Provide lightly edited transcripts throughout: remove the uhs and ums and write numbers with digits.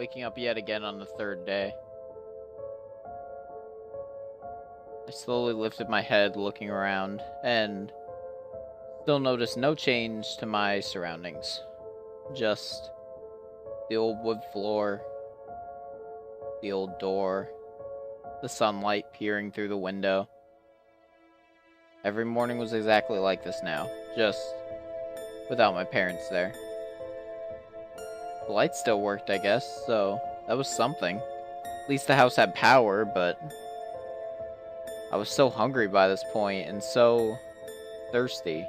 Waking up yet again on the third day. I slowly lifted my head, looking around, and still noticed no change to my surroundings. Just the old wood floor, the old door, the sunlight peering through the window. Every morning was exactly like this now, just without my parents there. The light still worked, I guess, so that was something. At least the house had power, but I was so hungry by this point and so thirsty.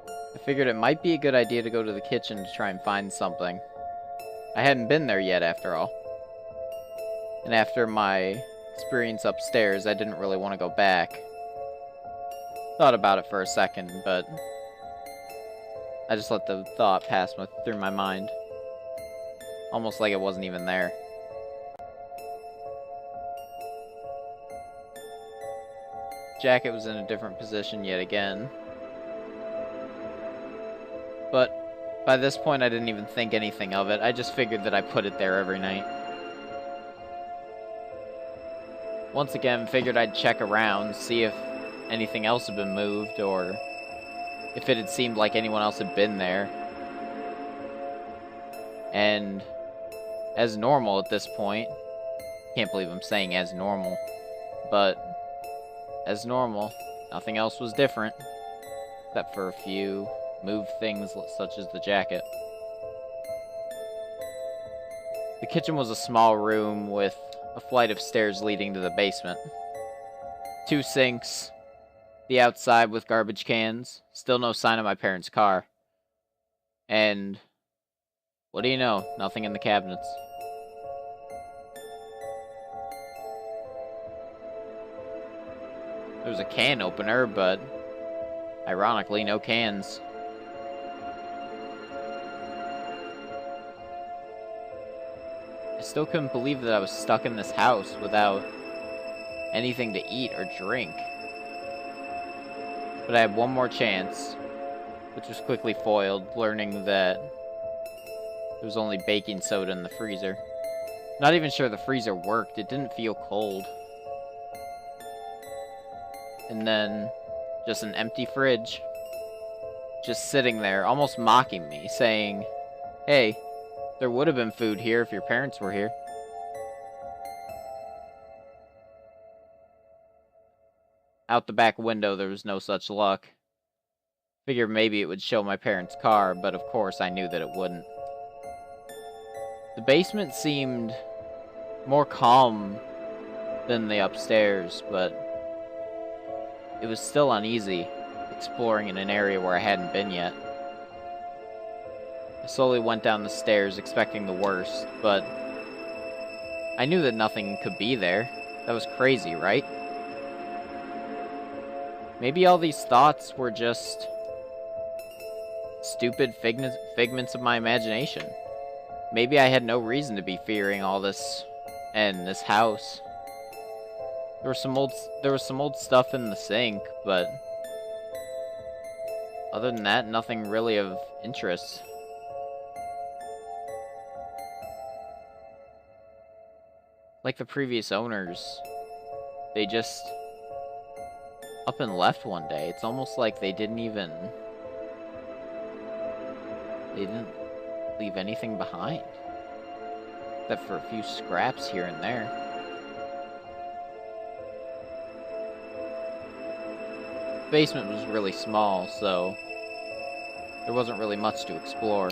I figured it might be a good idea to go to the kitchen to try and find something. I hadn't been there yet, after all. And after my experience upstairs, I didn't really want to go back. Thought about it for a second, but I just let the thought pass through my mind. Almost like it wasn't even there. Jacket was in a different position yet again. But by this point, I didn't even think anything of it. I just figured that I put it there every night. Once again, figured I'd check around, see if anything else had been moved, or if it had seemed like anyone else had been there. And as normal at this point, can't believe I'm saying as normal, but as normal, nothing else was different, except for a few moved things such as the jacket. The kitchen was a small room with a flight of stairs leading to the basement. 2 sinks, the outside with garbage cans, still no sign of my parents' car. And what do you know? Nothing in the cabinets. There was a can opener, but ironically, no cans. I still couldn't believe that I was stuck in this house without anything to eat or drink. But I had one more chance, which was quickly foiled, learning that there was only baking soda in the freezer. Not even sure the freezer worked, it didn't feel cold. And then, just an empty fridge. Just sitting there, almost mocking me, saying, "Hey, there would have been food here if your parents were here." Out the back window, there was no such luck. Figured maybe it would show my parents' car, but of course I knew that it wouldn't. The basement seemed more calm than the upstairs, but it was still uneasy, exploring in an area where I hadn't been yet. I slowly went down the stairs, expecting the worst, but I knew that nothing could be there. That was crazy, right? Maybe all these thoughts were just stupid figments of my imagination. Maybe I had no reason to be fearing all this and this house. There was some old stuff in the sink, but other than that, nothing really of interest. Like the previous owners, they just up and left one day. It's almost like they didn't leave anything behind, except for a few scraps here and there. The basement was really small, so there wasn't really much to explore.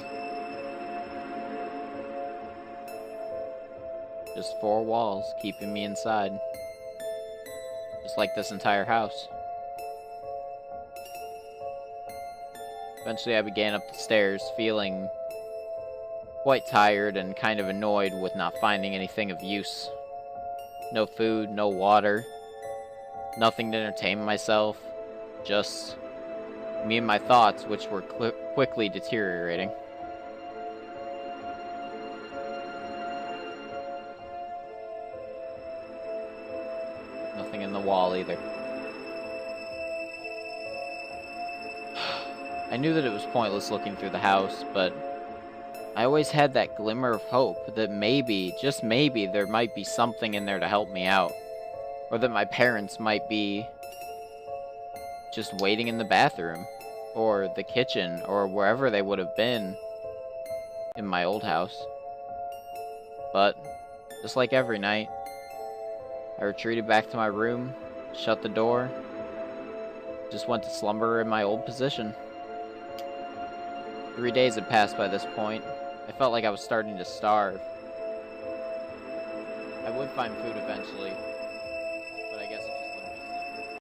Just 4 walls keeping me inside. Just like this entire house. Eventually I began up the stairs, feeling quite tired and kind of annoyed with not finding anything of use. No food, no water, nothing to entertain myself, just me and my thoughts, which were quickly deteriorating. Nothing in the wall either. I knew that it was pointless looking through the house, but I always had that glimmer of hope that maybe, just maybe, there might be something in there to help me out. Or that my parents might be just waiting in the bathroom, or the kitchen, or wherever they would have been in my old house. But, just like every night, I retreated back to my room, shut the door, just went to slumber in my old position. 3 days had passed by this point. I felt like I was starting to starve. I would find food eventually,